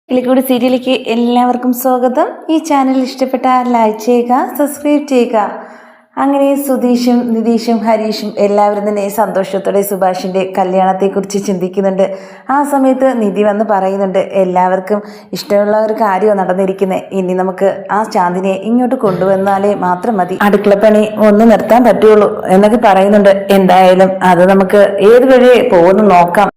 കിളിക്കൂട് സീരിയലിലേക്ക് എല്ലാവർക്കും സ്വാഗതം. ഈ ചാനൽ ഇഷ്ടപ്പെട്ടാൽ ലൈക്ക് ചെയ്യുക, സബ്സ്ക്രൈബ് ചെയ്യുക. അങ്ങനെ സുധീഷും നിതീഷും ഹരീഷും എല്ലാവരും തന്നെ സന്തോഷത്തോടെ സുഭാഷിൻ്റെ കല്യാണത്തെക്കുറിച്ച് ചിന്തിക്കുന്നുണ്ട്. ആ സമയത്ത് നിധി വന്ന് പറയുന്നുണ്ട്, എല്ലാവർക്കും ഇഷ്ടമുള്ള ഒരു കാര്യമാണ് നടന്നിരിക്കുന്നത്. ഇനി നമുക്ക് ആ ചാന്ദിനെ ഇങ്ങോട്ട് കൊണ്ടുവന്നാലേ മാത്രം മതി, അടുക്കളപ്പണി ഒന്ന് നിർത്താൻ പറ്റുള്ളൂ എന്നൊക്കെ പറയുന്നുണ്ട്. എന്തായാലും അത് നമുക്ക് ഏത് വഴി പോകുന്നു നോക്കാം.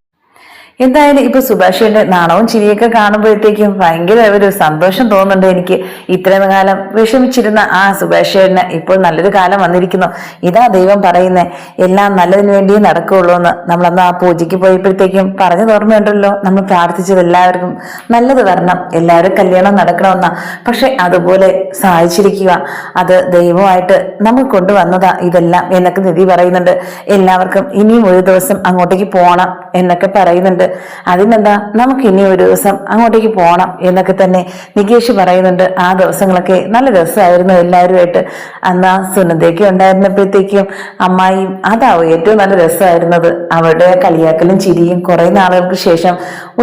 എന്തായാലും ഇപ്പൊ സുഭാഷിന്റെ നാണവും ചിരിയൊക്കെ കാണുമ്പോഴത്തേക്കും ഭയങ്കര ഒരു സന്തോഷം തോന്നുന്നുണ്ട് എനിക്ക്. ഇത്രയും കാലം വിഷമിച്ചിരുന്ന ആ സുഭാഷേട്ടന് ഇപ്പോൾ നല്ലൊരു കാലം വന്നിരിക്കുന്നു. ഇതാ ദൈവം പറയുന്നേ, എല്ലാം നല്ലതിന് വേണ്ടിയേ നടക്കുകയുള്ളൂ എന്ന്. നമ്മളന്ന് ആ പൂജയ്ക്ക് പോയപ്പോഴത്തേക്കും പറഞ്ഞു ഓർമ്മയുണ്ടല്ലോ, നമ്മൾ പ്രാർത്ഥിച്ചത് എല്ലാവർക്കും നല്ലത് വരണം, എല്ലാവരും കല്യാണം നടക്കണമെന്നാ. പക്ഷെ അതുപോലെ സഹായിച്ചിരിക്കുക, അത് ദൈവമായിട്ട് നമുക്ക് കൊണ്ടുവന്നതാ ഇതെല്ലാം എന്നൊക്കെ നിധി പറയുന്നുണ്ട്. എല്ലാവർക്കും ഇനിയും ഒരു ദിവസം അങ്ങോട്ടേക്ക് പോകണം എന്നൊക്കെ പറയുന്നുണ്ട്. അതിനെന്താ, നമുക്ക് ഇനി ഒരു ദിവസം അങ്ങോട്ടേക്ക് പോകണം എന്നൊക്കെ തന്നെ നികേഷ് പറയുന്നുണ്ട്. ആ ദിവസങ്ങളൊക്കെ നല്ല രസമായിരുന്നു എല്ലാവരുമായിട്ട്. അന്ന് സുനന്ദയൊക്കെ ഉണ്ടായിരുന്നപ്പോഴത്തേക്കും അമ്മായിയും അതാവും ഏറ്റവും നല്ല രസമായിരുന്നത്. അവരുടെ കളിയാക്കലും ചിരിയും കുറെ നാളുകൾക്ക് ശേഷം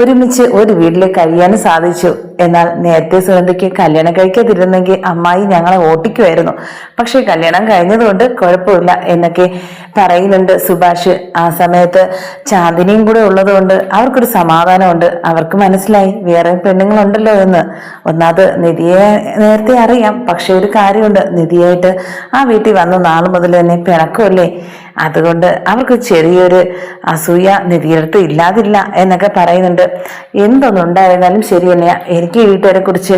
ഒരുമിച്ച് ഒരു വീട്ടിൽ കഴിയാനും സാധിച്ചു. എന്നാൽ നേരത്തെ സുനന്ദയ്ക്ക് കല്യാണം കഴിക്കാതിരുന്നെങ്കിൽ അമ്മായി ഞങ്ങളെ ഓട്ടിക്കുമായിരുന്നു. പക്ഷെ കല്യാണം കഴിഞ്ഞതുകൊണ്ട് കുഴപ്പമില്ല എന്നൊക്കെ പറയുന്നുണ്ട് സുഭാഷ്. ആ സമയത്ത് ചാന്ദിനിയും കൂടെ ഉള്ളതുകൊണ്ട് അവർക്കൊരു സമാധാനമുണ്ട്. അവർക്ക് മനസ്സിലായി വേറെ പെണ്ണുങ്ങളുണ്ടല്ലോ എന്ന്. ഒന്നാമത് നിധിയെ നേരത്തെ അറിയാം, പക്ഷെ ഒരു കാര്യമുണ്ട്, നിധിയായിട്ട് ആ വീട്ടിൽ വന്ന നാൾ മുതൽ തന്നെ പിണക്കമല്ലേ. അതുകൊണ്ട് അവർക്ക് ചെറിയൊരു അസൂയ നിധിയെടുത്ത് ഇല്ലാതില്ല എന്നൊക്കെ പറയുന്നുണ്ട്. എന്തൊന്നുണ്ടായിരുന്നാലും ശരി തന്നെയാ, എനിക്ക് ഈ വീട്ടുകാരെ കുറിച്ച്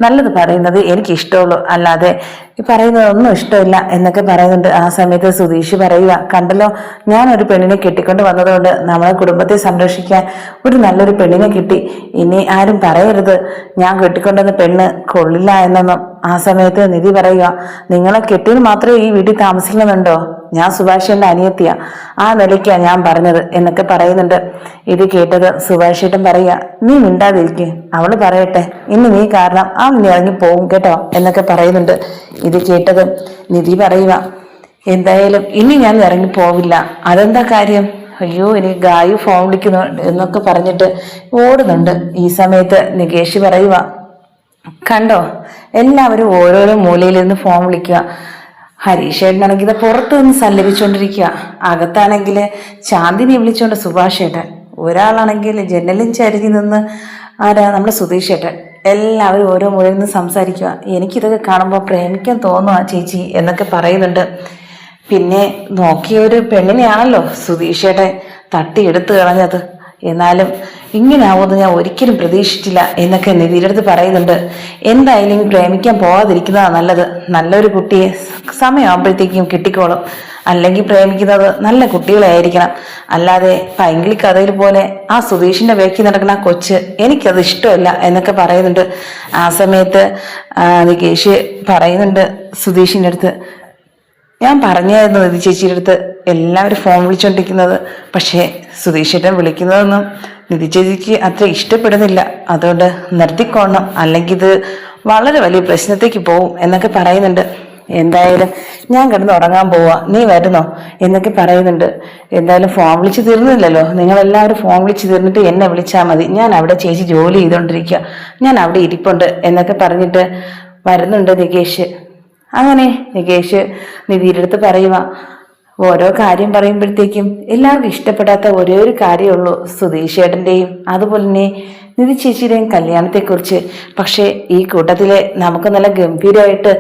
നല്ലത് പറയുന്നത് എനിക്ക് ഇഷ്ടമുള്ളൂ, അല്ലാതെ ഈ പറയുന്നതൊന്നും ഇഷ്ടമില്ല എന്നൊക്കെ പറയുന്നുണ്ട്. ആ സമയത്ത് സുധീഷ് പറയുക, കണ്ടല്ലോ, ഞാൻ ഒരു പെണ്ണിനെ കെട്ടിക്കൊണ്ട് വന്നതുകൊണ്ട് നമ്മളെ കുടുംബത്തെ സംരക്ഷിക്കാൻ ഒരു നല്ലൊരു പെണ്ണിനെ കിട്ടി. ഇനി ആരും പറയരുത് ഞാൻ കെട്ടിക്കൊണ്ടുവന്ന പെണ്ണ് കൊള്ളില്ല എന്നൊന്നും. ആ സമയത്ത് നിധി പറയുക, നിങ്ങളെ കെട്ടിന് മാത്രമേ ഈ വീട്ടിൽ താമസിക്കുന്നുണ്ടോ? ഞാൻ സുഭാഷേട്ടൻ്റെ അനിയത്തിയാ, ആ നിലയ്ക്കാ ഞാൻ പറഞ്ഞത് എന്നൊക്കെ പറയുന്നുണ്ട്. ഇത് കേട്ടത് സുഭാഷേട്ടൻ പറയുക, നീ മിണ്ടാതിരിക്കുക, അവള് പറയട്ടെ, ഇനി നീ കാരണം ആ നീ ഇറങ്ങി പോകും കേട്ടോ എന്നൊക്കെ പറയുന്നുണ്ട്. ഇത് കേട്ടത് നിധി പറയുക, എന്തായാലും ഇനി ഞാൻ ഇറങ്ങി പോവില്ല. അതെന്താ കാര്യം? അയ്യോ, എനിക്ക് ഗായു ഫോൺ വിളിക്കുന്നു എന്നൊക്കെ പറഞ്ഞിട്ട് ഓടുന്നുണ്ട്. ഈ സമയത്ത് നികേഷ് പറയുക, കണ്ടോ, എല്ലാവരും ഓരോരോ മൂലയിൽ നിന്ന് ഫോൺ വിളിക്കുക. ഹരീഷേട്ടനാണെങ്കിൽ ഇത് പുറത്തു നിന്ന് സല്ലപിച്ചുകൊണ്ടിരിക്കുക, അകത്താണെങ്കിൽ ചാന്ദിനെ വിളിച്ചുകൊണ്ട് സുഭാഷേട്ടൻ, ഒരാളാണെങ്കിൽ ജനലും ചരിഞ്ഞു നിന്ന് ആരാ നമ്മുടെ സുധീഷേട്ടൻ. എല്ലാവരും ഓരോ മൂലയിൽ നിന്ന് സംസാരിക്കുക. എനിക്കിതൊക്കെ കാണുമ്പോൾ പ്രേമിക്കാൻ തോന്നുക ചേച്ചി എന്നൊക്കെ പറയുന്നുണ്ട്. പിന്നെ നോക്കിയൊരു പെണ്ണിനെയാണല്ലോ സുധീഷേട്ടൻ തട്ടിയെടുത്ത് കളഞ്ഞത്. എന്നാലും ഇങ്ങനെ ആവുമെന്ന് ഞാൻ ഒരിക്കലും പ്രതീക്ഷിച്ചില്ല എന്നൊക്കെ നിധിയുടെ അടുത്ത് പറയുന്നുണ്ട്. എന്തായാലും പ്രേമിക്കാൻ പോകാതിരിക്കുന്നതാണ് നല്ലത്. നല്ലൊരു കുട്ടിയെ സമയമാകുമ്പോഴത്തേക്കും കിട്ടിക്കോളും. അല്ലെങ്കിൽ പ്രേമിക്കുന്നത് നല്ല കുട്ടികളെ ആയിരിക്കണം, അല്ലാതെ പൈങ്കിളി കഥയിൽ പോലെ ആ സുധീഷിന്റെ വേക്കി നടക്കുന്ന കൊച്ച് എനിക്കത് ഇഷ്ടമല്ല എന്നൊക്കെ പറയുന്നുണ്ട്. ആ സമയത്ത് നികേഷ് പറയുന്നുണ്ട് സുധീഷിന്റെ അടുത്ത്, ഞാൻ പറഞ്ഞായിരുന്നു നിധി ചേച്ചിയുടെ അടുത്ത് എല്ലാവരും ഫോൺ വിളിച്ചോണ്ടിരിക്കുന്നത്, പക്ഷേ സുധീഷേട്ടൻ വിളിക്കുന്നതൊന്നും നിധി ചേച്ചിക്ക് അത്ര ഇഷ്ടപ്പെടുന്നില്ല, അതുകൊണ്ട് നിർത്തിക്കോണം, അല്ലെങ്കിൽ ഇത് വളരെ വലിയ പ്രശ്നത്തേക്ക് പോവും എന്നൊക്കെ പറയുന്നുണ്ട്. എന്തായാലും ഞാൻ കിടന്ന് ഉറങ്ങാൻ പോവാ, നീ വരുന്നോ എന്നൊക്കെ പറയുന്നുണ്ട്. എന്തായാലും ഫോൺ വിളിച്ച് തീർന്നില്ലല്ലോ, നിങ്ങളെല്ലാവരും ഫോൺ വിളിച്ച് തീർന്നിട്ട് എന്നെ വിളിച്ചാൽ മതി, ഞാൻ അവിടെ ചേച്ചി ജോലി ചെയ്തുകൊണ്ടിരിക്കുക, ഞാൻ അവിടെ ഇരിപ്പുണ്ട് എന്നൊക്കെ പറഞ്ഞിട്ട് വരുന്നുണ്ട് നികേഷ്. അങ്ങനെ നികേഷ് നിധിയുടെ അടുത്ത് പറയുക, ഓരോ കാര്യം പറയുമ്പോഴത്തേക്കും എല്ലാവർക്കും ഇഷ്ടപ്പെടാത്ത ഒരേ ഒരു കാര്യമുള്ളൂ സുധീഷേട്ടൻ്റെയും അതുപോലെ തന്നെ നിധി ചേച്ചിയുടെയും കല്യാണത്തെക്കുറിച്ച്. പക്ഷേ ഈ കൂട്ടത്തിലെ നമുക്ക് നല്ല ഗംഭീരമായിട്ട്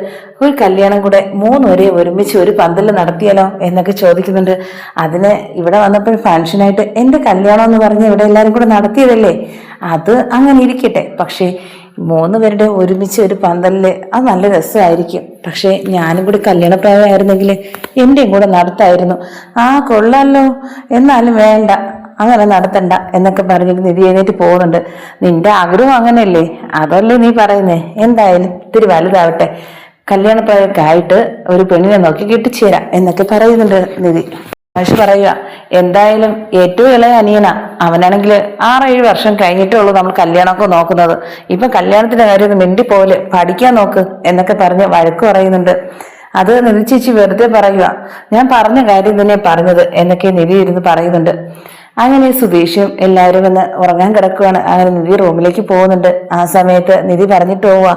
ഒരു കല്യാണം കൂടെ മൂന്നുപേരെ ഒരുമിച്ച് ഒരു പന്തല് നടത്തിയാലോ എന്നൊക്കെ ചോദിക്കുന്നുണ്ട്. അതിന് ഇവിടെ വന്നപ്പോൾ ഫംഗ്ഷനായിട്ട് എൻ്റെ കല്യാണം എന്ന് പറഞ്ഞ് ഇവിടെ എല്ലാവരും കൂടെ നടത്തിയതല്ലേ, അത് അങ്ങനെ ഇരിക്കട്ടെ. പക്ഷേ മൂന്നുപേരുടെ ഒരുമിച്ച് ഒരു പന്തലില് അത് നല്ല രസമായിരിക്കും. പക്ഷെ ഞാനും കൂടി കല്യാണപ്രായമായിരുന്നെങ്കിൽ എൻ്റെയും കൂടെ നടത്തായിരുന്നു. ആ കൊള്ളാലോ, എന്നാലും വേണ്ട, അങ്ങനെ നടത്തണ്ട എന്നൊക്കെ പറഞ്ഞിട്ട് നിധി എഴുന്നേറ്റ് പോകുന്നുണ്ട്. നിന്റെ ആഗ്രഹം അങ്ങനെയല്ലേ, അതല്ലേ നീ പറയുന്നേ. എന്തായാലും ഇത്തിരി വലുതാവട്ടെ, കല്യാണപ്രായമൊക്കെ ആയിട്ട് ഒരു പെണ്ണിനെ നോക്കി കെട്ടിച്ചേരാം എന്നൊക്കെ പറയുന്നുണ്ട് നിധി. പക്ഷെ പറയുക, എന്തായാലും ഏറ്റവും ഇളയ അനിയനാ, അവനാണെങ്കിൽ 6-7 വർഷം കഴിഞ്ഞിട്ടേ ഉള്ളൂ നമ്മൾ കല്യാണമൊക്കെ നോക്കുന്നത്. ഇപ്പൊ കല്യാണത്തിന്റെ കാര്യം ഒന്ന് മിണ്ടി പോലെ പഠിക്കാൻ നോക്ക് എന്നൊക്കെ പറഞ്ഞ് വഴക്ക് പറയുന്നുണ്ട്. അത് നിധി ചേച്ചി വെറുതെ പറയുക, ഞാൻ പറഞ്ഞ കാര്യം തന്നെ പറഞ്ഞത് എന്നൊക്കെ നിധി ഇരുന്ന് പറയുന്നുണ്ട്. അങ്ങനെ സുധീഷും എല്ലാവരും വന്ന് ഉറങ്ങാൻ കിടക്കുവാണ്. അങ്ങനെ നിധി റൂമിലേക്ക് പോകുന്നുണ്ട്. ആ സമയത്ത് നിധി പറഞ്ഞിട്ട് പോവാ,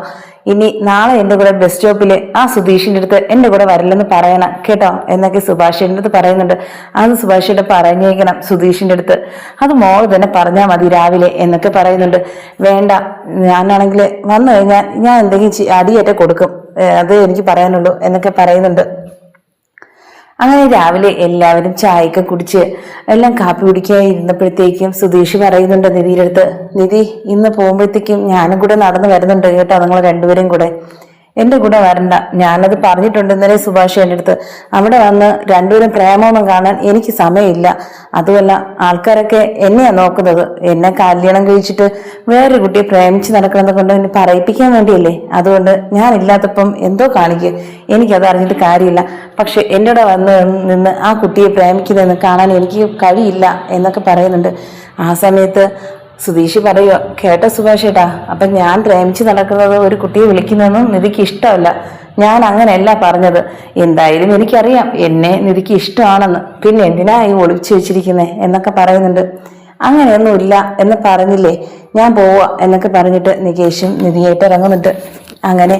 ഇനി നാളെ എന്റെ കൂടെ ബസ് സ്റ്റോപ്പില് ആ സുധീഷിന്റെ അടുത്ത് എന്റെ കൂടെ വരില്ലെന്ന് പറയണം കേട്ടോ എന്നൊക്കെ സുഭാഷിന്റെ അടുത്ത് പറയുന്നുണ്ട്. അത് സുഭാഷിയുടെ പറഞ്ഞേക്കണം സുധീഷിന്റെ അടുത്ത്, അത് മോള് തന്നെ പറഞ്ഞാൽ മതി രാവിലെ എന്നൊക്കെ പറയുന്നുണ്ട്. വേണ്ട, ഞാനാണെങ്കിൽ വന്നു കഴിഞ്ഞാൽ ഞാൻ എന്തെങ്കിലും അടിയേറ്റ കൊടുക്കും, അത് എനിക്ക് പറയാനുള്ളൂ എന്നൊക്കെ പറയുന്നുണ്ട്. അങ്ങനെ രാവിലെ എല്ലാവരും ചായയൊക്കെ കുടിച്ച് എല്ലാം കാപ്പി കുടിക്കാൻ ഇരുന്നപ്പോഴത്തേക്കും സുധീഷ് പറയുന്നുണ്ട് നിധിയുടെ അടുത്ത്, നിധി ഇന്ന് പോകുമ്പോഴത്തേക്കും ഞാനും കൂടെ നടന്നു വരുന്നുണ്ട് കേട്ടോ, നിങ്ങൾ രണ്ടുപേരും കൂടെ എന്റെ കൂടെ വരണ്ട. ഞാനത് പറഞ്ഞിട്ടുണ്ട് ഇന്നലെ സുഭാഷ് എൻ്റെ അടുത്ത്. അവിടെ വന്ന് രണ്ടുപേരും പ്രേമമൊന്നും കാണാൻ എനിക്ക് സമയമില്ല. അതുമല്ല, ആൾക്കാരൊക്കെ എന്നെയാ നോക്കുന്നത്. എന്നെ കല്യാണം കഴിച്ചിട്ട് വേറൊരു കുട്ടിയെ പ്രേമിച്ച് നടക്കണമെന്ന് കൊണ്ട് എന്നെ പറയിപ്പിക്കാൻ വേണ്ടിയല്ലേ. അതുകൊണ്ട് ഞാൻ ഇല്ലാത്തപ്പം എന്തോ കാണിക്കുക, എനിക്കത് അറിഞ്ഞിട്ട് കാര്യമില്ല. പക്ഷെ എൻ്റെ കൂടെ വന്ന് നിന്ന് ആ കുട്ടിയെ പ്രേമിക്കുന്നതെന്ന് കാണാൻ എനിക്ക് കഴിയില്ല എന്നൊക്കെ പറയുന്നുണ്ട്. ആ സമയത്ത് സുധീഷ് പറയുക, കേട്ടോ സുഭാഷ് ഏട്ടാ, അപ്പൊ ഞാൻ പ്രേമിച്ച് നടക്കുന്നത് ഒരു കുട്ടിയെ വിളിക്കുന്നതൊന്നും നിധിക്ക് ഇഷ്ടമല്ല. ഞാൻ അങ്ങനെയല്ല പറഞ്ഞത്. എന്തായാലും എനിക്കറിയാം എന്നെ നിധിക്ക് ഇഷ്ടമാണെന്ന്, പിന്നെ എന്തിനാ ഈ ഒളിച്ചു വെച്ചിരിക്കുന്നത് എന്നൊക്കെ പറയുന്നുണ്ട്. അങ്ങനെയൊന്നുമില്ല എന്ന് പറഞ്ഞില്ലേ, ഞാൻ പോവാ എന്നൊക്കെ പറഞ്ഞിട്ട് നികേഷും നിധിയായിട്ട് ഇറങ്ങുന്നുണ്ട്. അങ്ങനെ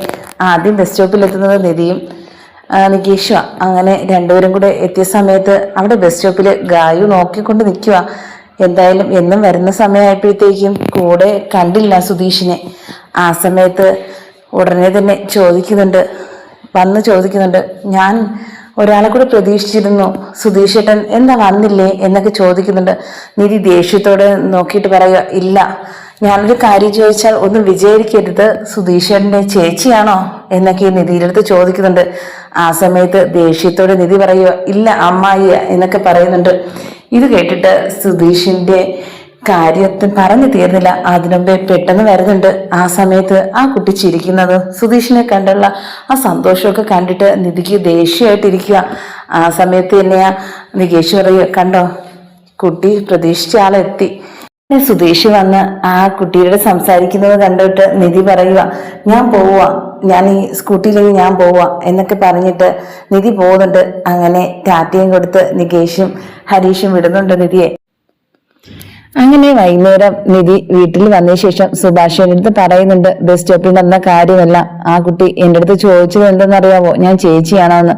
ആദ്യം ബസ് സ്റ്റോപ്പിലെത്തുന്നത് നിധിയും നികേഷുവാ. അങ്ങനെ രണ്ടുപേരും കൂടെ എത്തിയ സമയത്ത് അവിടെ ബസ് സ്റ്റോപ്പിൽ ഗായു നോക്കിക്കൊണ്ട് നിൽക്കുക. എന്തായാലും എന്നും വരുന്ന സമയമായപ്പോഴത്തേക്കും കൂടെ കണ്ടില്ല സുധീഷിനെ. ആ സമയത്ത് ഉടനെ തന്നെ ചോദിക്കുന്നുണ്ട്, ഞാൻ ഒരാളെ കൂടെ പ്രതീക്ഷിച്ചിരുന്നു, സുധീഷ് ഏട്ടൻ എന്താ വന്നില്ലേ എന്നൊക്കെ ചോദിക്കുന്നുണ്ട്. നിധി ദേഷ്യത്തോടെ നോക്കിയിട്ട് പറയുക, ഇല്ല, ഞാനൊരു കാര്യം ചോദിച്ചാൽ ഒന്നും വിചാരിക്കരുത്, സുധീഷേട്ടൻ്റെ ചേച്ചിയാണോ എന്നൊക്കെ നിധിയുടെ അടുത്ത് ചോദിക്കുന്നുണ്ട്. ആ സമയത്ത് ദേഷ്യത്തോടെ നിധി പറയുക, ഇല്ല അമ്മായി എന്നൊക്കെ പറയുന്നുണ്ട്. ഇത് കേട്ടിട്ട് സുധീഷിന്റെ കാര്യത്തിൽ പറഞ്ഞു തീർന്നില്ല. അതിനുമ്പേ പെട്ടെന്ന് വരുന്നുണ്ട്. ആ സമയത്ത് ആ കുട്ടി ചിരിക്കുന്നത് സുധീഷിനെ കണ്ടുള്ള ആ സന്തോഷമൊക്കെ കണ്ടിട്ട് നിധിക്ക് ദേഷ്യമായിട്ടിരിക്കുക. ആ സമയത്ത് തന്നെയാ നികേഷ് പറയുക, കണ്ടോ കുട്ടി പ്രതീക്ഷിച്ച ആളെത്തി. സുധീഷ് വന്ന് ആ കുട്ടിയോട് സംസാരിക്കുന്നത് കണ്ടിട്ട് നിധി പറയുക, ഞാൻ പോവുക, ഞാൻ ഈ സ്കൂട്ടിയിലേക്ക് ഞാൻ പോവുക എന്നൊക്കെ പറഞ്ഞിട്ട് നിധി പോകുന്നുണ്ട്. അങ്ങനെ ടാറ്റയും കൊടുത്ത് നികേഷും ഹരീഷും വിടുന്നുണ്ട് നിധിയെ. അങ്ങനെ വൈകുന്നേരം നിധി വീട്ടിൽ വന്ന ശേഷം സുഭാഷിന്റെ അടുത്ത് പറയുന്നുണ്ട്, ബസ് സ്റ്റോപ്പിൽ നടന്ന കാര്യമല്ല. ആ കുട്ടി എൻ്റെ അടുത്ത് ചോദിച്ചത് എന്തെന്നറിയാവോ, ഞാൻ ചേച്ചിയാണോ എന്ന്.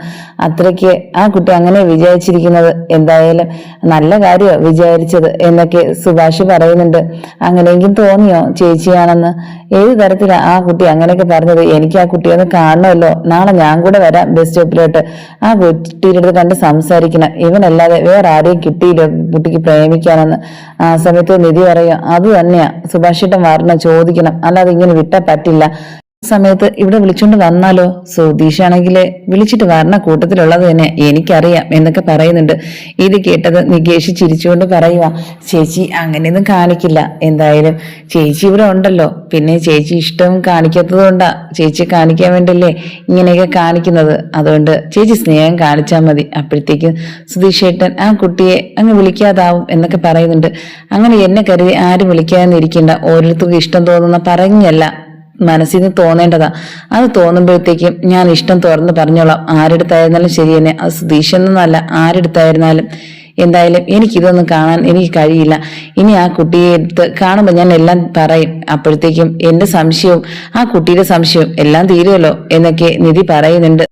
അത്രയ്ക്ക് ആ കുട്ടി അങ്ങനെ വിചാരിച്ചിരിക്കുന്നത്. എന്തായാലും നല്ല കാര്യമോ വിചാരിച്ചത് എന്നൊക്കെ സുഭാഷ് പറയുന്നുണ്ട്. അങ്ങനെയെങ്കിലും തോന്നിയോ ചേച്ചിയാണെന്ന്? ഏത് തരത്തിലാ ആ കുട്ടി അങ്ങനെയൊക്കെ പറഞ്ഞത്? എനിക്ക് ആ കുട്ടിയെ ഒന്ന് കാണണമല്ലോ. നാളെ ഞാൻ കൂടെ വരാം ബസ് സ്റ്റോപ്പിലോട്ട്. ആ കുട്ടിയുടെ അടുത്ത് കണ്ട് സംസാരിക്കണം. ഇവനല്ലാതെ വേറെ ആരെയും കിട്ടിയില്ല കുട്ടിക്ക് പ്രേമിക്കാനെന്ന്. ആ സമയത്ത് നിധി പറയാം, അത് തന്നെയാ സുഭാഷിട്ടം വരണം, ചോദിക്കണം, അല്ലാതെ ഇങ്ങനെ വിട്ടാൽ പറ്റില്ല. സമയത്ത് ഇവിടെ വിളിച്ചോണ്ട് വന്നാലോ? സുധീഷാണെങ്കിൽ വിളിച്ചിട്ട് വരണ കൂട്ടത്തിലുള്ളത് തന്നെ എനിക്കറിയാം എന്നൊക്കെ പറയുന്നുണ്ട്. ഇത് കേട്ടത് നികേഷ് ചിരിച്ചുകൊണ്ട് പറയുക, ചേച്ചി അങ്ങനെയൊന്നും കാണിക്കില്ല. എന്തായാലും ചേച്ചി ഇവിടെ ഉണ്ടല്ലോ, പിന്നെ ചേച്ചി ഇഷ്ടം കാണിക്കാത്തത് കൊണ്ടാ ചേച്ചി കാണിക്കാൻ വേണ്ടല്ലേ ഇങ്ങനെയൊക്കെ കാണിക്കുന്നത്. അതുകൊണ്ട് ചേച്ചി സ്നേഹം കാണിച്ചാൽ മതി, അപ്പോഴത്തേക്കും സുധീഷേട്ടൻ ആ കുട്ടിയെ അങ്ങ് വിളിക്കാതാവും എന്നൊക്കെ പറയുന്നുണ്ട്. അങ്ങനെ എന്നെ കരുതി ആരും വിളിക്കാതിരിക്കണ്ട, ഓരോരുത്തർക്കും ഇഷ്ടം തോന്നുന്ന പറഞ്ഞല്ല, മനസ്സിൽ നിന്ന് തോന്നേണ്ടതാ. അത് തോന്നുമ്പോഴത്തേക്കും ഞാൻ ഇഷ്ടം തുറന്ന് പറഞ്ഞോളാം. ആരെടുത്തായിരുന്നാലും ശരി തന്നെ, അത് സുധീഷെന്നല്ല ആരെടുത്തായിരുന്നാലും. എന്തായാലും എനിക്കിതൊന്നും കാണാൻ എനിക്ക് കഴിയില്ല. ഇനി ആ കുട്ടിയെ എടുത്ത് കാണുമ്പോൾ ഞാൻ എല്ലാം പറയും. അപ്പോഴത്തേക്കും എന്റെ സംശയവും ആ കുട്ടിയുടെ സംശയവും എല്ലാം തീരുമല്ലോ എന്നൊക്കെ നിധി പറയുന്നുണ്ട്.